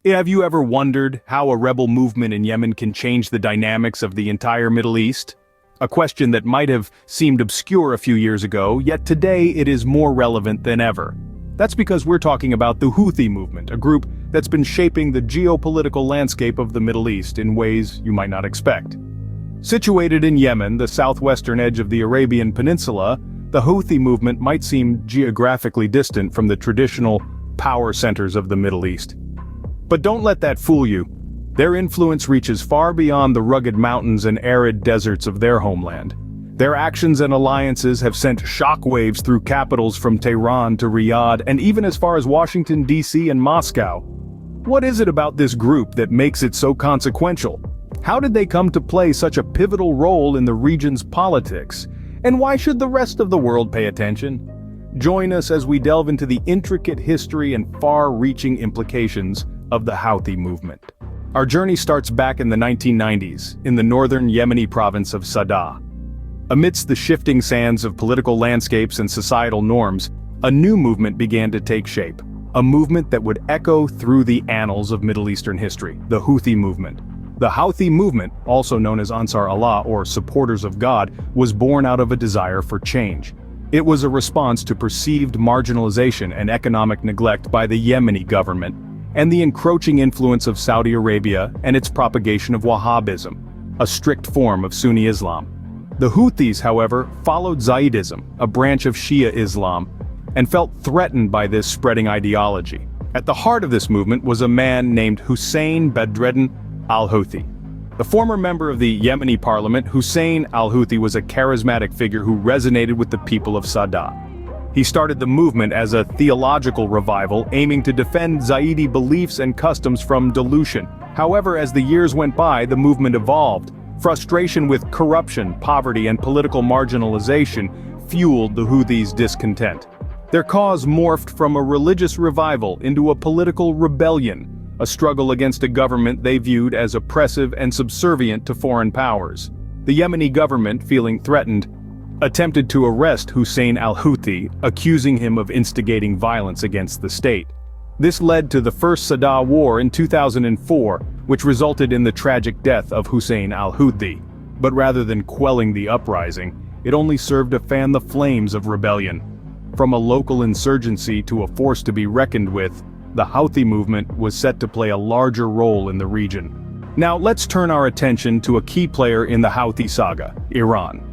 Have you ever wondered how a rebel movement in Yemen can change the dynamics of the entire Middle East? A question that might have seemed obscure a few years ago, yet today it is more relevant than ever. That's because we're talking about the Houthi movement, a group that's been shaping the geopolitical landscape of the Middle East in ways you might not expect. Situated in Yemen, the southwestern edge of the Arabian Peninsula, the Houthi movement might seem geographically distant from the traditional power centers of the Middle East. But don't let that fool you. Their influence reaches far beyond the rugged mountains and arid deserts of their homeland. Their actions and alliances have sent shockwaves through capitals from Tehran to Riyadh and even as far as Washington, D.C. and Moscow. What is it about this group that makes it so consequential? How did they come to play such a pivotal role in the region's politics? And why should the rest of the world pay attention? Join us as we delve into the intricate history and far-reaching implications of the Houthi movement. Our journey starts back in the 1990s, in the northern Yemeni province of Sadr. Amidst the shifting sands of political landscapes and societal norms, a new movement began to take shape. A movement that would echo through the annals of Middle Eastern history, the Houthi movement. The Houthi movement, also known as Ansar Allah or Supporters of God, was born out of a desire for change. It was a response to perceived marginalization and economic neglect by the Yemeni government, and the encroaching influence of Saudi Arabia and its propagation of Wahhabism, a strict form of Sunni Islam. The Houthis, however, followed Zaydism, a branch of Shia Islam, and felt threatened by this spreading ideology. At the heart of this movement was a man named Hussein Bedreddin al-Houthi. The former member of the Yemeni parliament, Hussein al-Houthi was a charismatic figure who resonated with the people of Sadr. He started the movement as a theological revival aiming to defend Zaydi beliefs and customs from dilution. However, as the years went by, the movement evolved. Frustration with corruption, poverty, and political marginalization fueled the Houthis' discontent. Their cause morphed from a religious revival into a political rebellion, a struggle against a government they viewed as oppressive and subservient to foreign powers. The Yemeni government, feeling threatened, attempted to arrest Hussein al-Houthi, accusing him of instigating violence against the state. This led to the First Sadr War in 2004, which resulted in the tragic death of Hussein al-Houthi. But rather than quelling the uprising, it only served to fan the flames of rebellion. From a local insurgency to a force to be reckoned with, the Houthi movement was set to play a larger role in the region. Now let's turn our attention to a key player in the Houthi saga, Iran.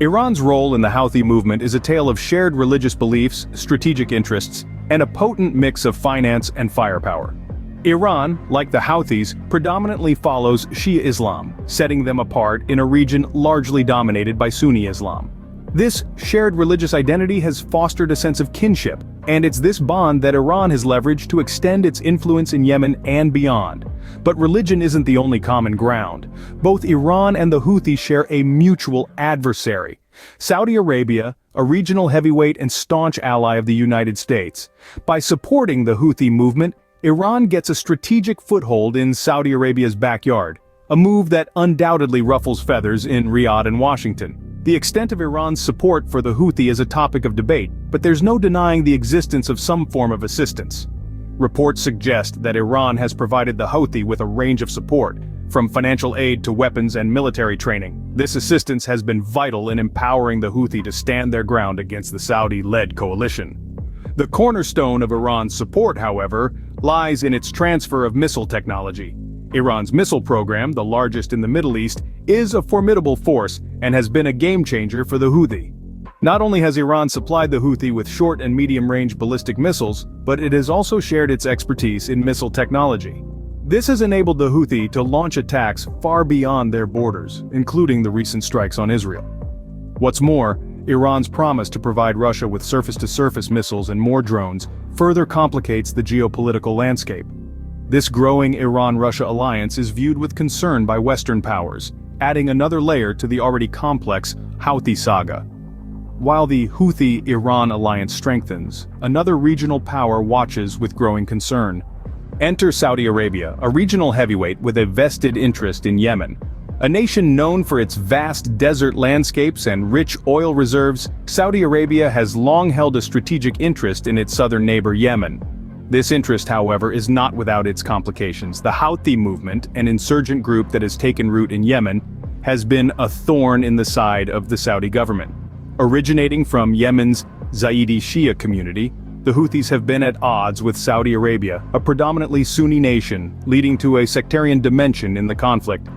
Iran's role in the Houthi movement is a tale of shared religious beliefs, strategic interests, and a potent mix of finance and firepower. Iran, like the Houthis, predominantly follows Shia Islam, setting them apart in a region largely dominated by Sunni Islam. This shared religious identity has fostered a sense of kinship, and it's this bond that Iran has leveraged to extend its influence in Yemen and beyond. But religion isn't the only common ground. Both Iran and the Houthis share a mutual adversary: Saudi Arabia, a regional heavyweight and staunch ally of the United States. By supporting the Houthi movement, Iran gets a strategic foothold in Saudi Arabia's backyard, a move that undoubtedly ruffles feathers in Riyadh and Washington. The extent of Iran's support for the Houthi is a topic of debate, but there's no denying the existence of some form of assistance. Reports suggest that Iran has provided the Houthi with a range of support, from financial aid to weapons and military training. This assistance has been vital in empowering the Houthi to stand their ground against the Saudi-led coalition. The cornerstone of Iran's support, however, lies in its transfer of missile technology. Iran's missile program, the largest in the Middle East, is a formidable force and has been a game-changer for the Houthi. Not only has Iran supplied the Houthi with short and medium-range ballistic missiles, but it has also shared its expertise in missile technology. This has enabled the Houthi to launch attacks far beyond their borders, including the recent strikes on Israel. What's more, Iran's promise to provide Russia with surface-to-surface missiles and more drones further complicates the geopolitical landscape. This growing Iran-Russia alliance is viewed with concern by Western powers, adding another layer to the already complex Houthi saga. While the Houthi-Iran alliance strengthens, another regional power watches with growing concern. Enter Saudi Arabia, a regional heavyweight with a vested interest in Yemen. A nation known for its vast desert landscapes and rich oil reserves, Saudi Arabia has long held a strategic interest in its southern neighbor Yemen. This interest, however, is not without its complications. The Houthi movement, an insurgent group that has taken root in Yemen, has been a thorn in the side of the Saudi government. Originating from Yemen's Zaidi Shia community, the Houthis have been at odds with Saudi Arabia, a predominantly Sunni nation, leading to a sectarian dimension in the conflict.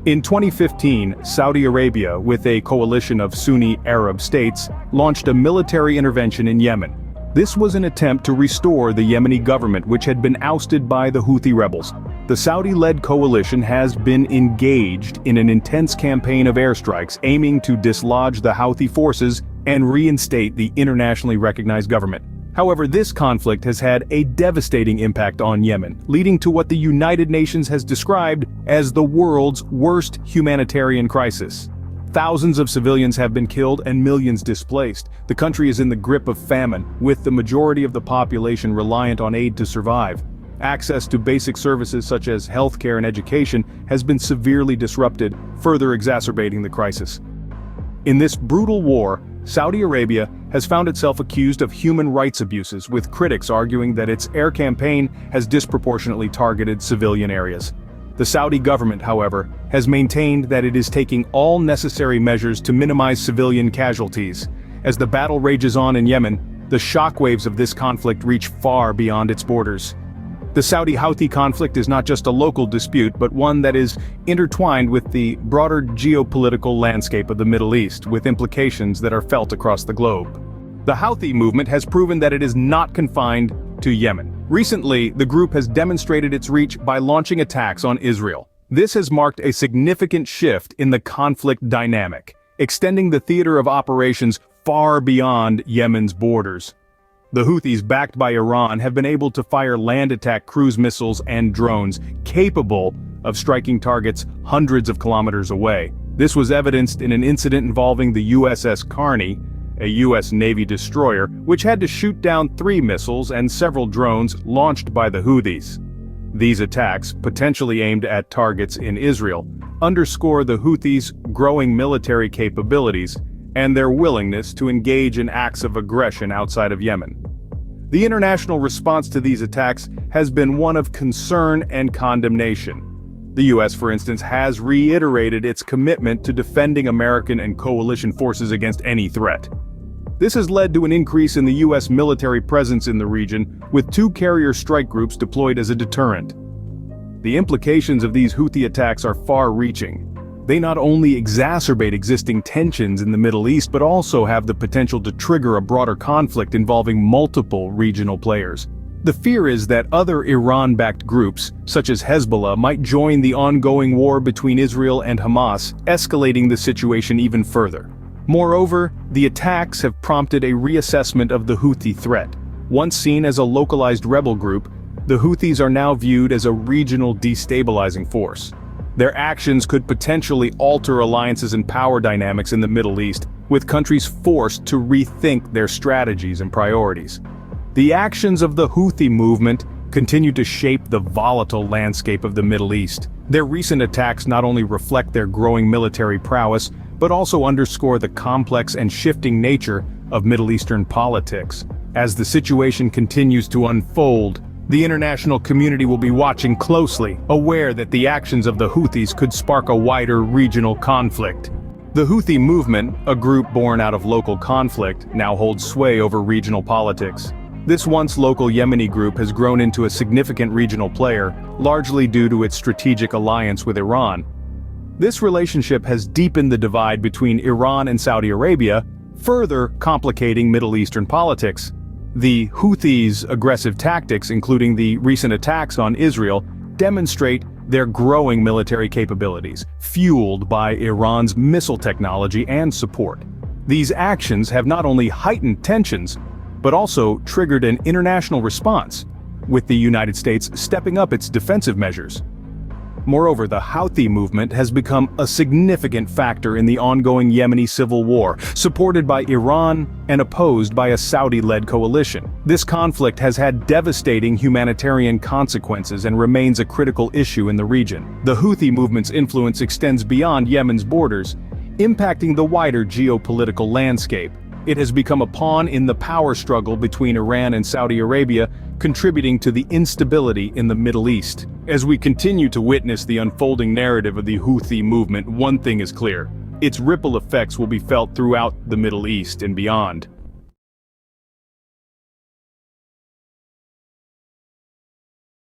In 2015, Saudi Arabia, with a coalition of Sunni Arab states, launched a military intervention in Yemen. This was an attempt to restore the Yemeni government, which had been ousted by the Houthi rebels. The Saudi-led coalition has been engaged in an intense campaign of airstrikes aiming to dislodge the Houthi forces and reinstate the internationally recognized government. However, this conflict has had a devastating impact on Yemen, leading to what the United Nations has described as the world's worst humanitarian crisis. Thousands of civilians have been killed and millions displaced. The country is in the grip of famine, with the majority of the population reliant on aid to survive. Access to basic services such as healthcare and education has been severely disrupted, further exacerbating the crisis. In this brutal war, Saudi Arabia has found itself accused of human rights abuses, with critics arguing that its air campaign has disproportionately targeted civilian areas. The Saudi government, however, has maintained that it is taking all necessary measures to minimize civilian casualties. As the battle rages on in Yemen, the shockwaves of this conflict reach far beyond its borders. The Saudi-Houthi conflict is not just a local dispute, but one that is intertwined with the broader geopolitical landscape of the Middle East, with implications that are felt across the globe. The Houthi movement has proven that it is not confined to Yemen. Recently, the group has demonstrated its reach by launching attacks on Israel. This has marked a significant shift in the conflict dynamic, extending the theater of operations far beyond Yemen's borders. The Houthis, backed by Iran, have been able to fire land attack cruise missiles and drones capable of striking targets hundreds of kilometers away. This was evidenced in an incident involving the USS Carney, a U.S. Navy destroyer, which had to shoot down 3 missiles and several drones launched by the Houthis. These attacks, potentially aimed at targets in Israel, underscore the Houthis' growing military capabilities and their willingness to engage in acts of aggression outside of Yemen. The international response to these attacks has been one of concern and condemnation. The U.S., for instance, has reiterated its commitment to defending American and coalition forces against any threat. This has led to an increase in the U.S. military presence in the region, with 2 carrier strike groups deployed as a deterrent. The implications of these Houthi attacks are far-reaching. They not only exacerbate existing tensions in the Middle East, but also have the potential to trigger a broader conflict involving multiple regional players. The fear is that other Iran-backed groups, such as Hezbollah, might join the ongoing war between Israel and Hamas, escalating the situation even further. Moreover, the attacks have prompted a reassessment of the Houthi threat. Once seen as a localized rebel group, the Houthis are now viewed as a regional destabilizing force. Their actions could potentially alter alliances and power dynamics in the Middle East, with countries forced to rethink their strategies and priorities. The actions of the Houthi movement continue to shape the volatile landscape of the Middle East. Their recent attacks not only reflect their growing military prowess, but also underscore the complex and shifting nature of Middle Eastern politics. As the situation continues to unfold, the international community will be watching closely, aware that the actions of the Houthis could spark a wider regional conflict. The Houthi movement, a group born out of local conflict, now holds sway over regional politics. This once local Yemeni group has grown into a significant regional player, largely due to its strategic alliance with Iran. This relationship has deepened the divide between Iran and Saudi Arabia, further complicating Middle Eastern politics. The Houthis' aggressive tactics, including the recent attacks on Israel, demonstrate their growing military capabilities, fueled by Iran's missile technology and support. These actions have not only heightened tensions, but also triggered an international response, with the United States stepping up its defensive measures. Moreover, the Houthi movement has become a significant factor in the ongoing Yemeni civil war, supported by Iran and opposed by a Saudi-led coalition. This conflict has had devastating humanitarian consequences and remains a critical issue in the region. The Houthi movement's influence extends beyond Yemen's borders, impacting the wider geopolitical landscape. It has become a pawn in the power struggle between Iran and Saudi Arabia, contributing to the instability in the Middle East. As we continue to witness the unfolding narrative of the Houthi movement, one thing is clear. Its ripple effects will be felt throughout the Middle East and beyond.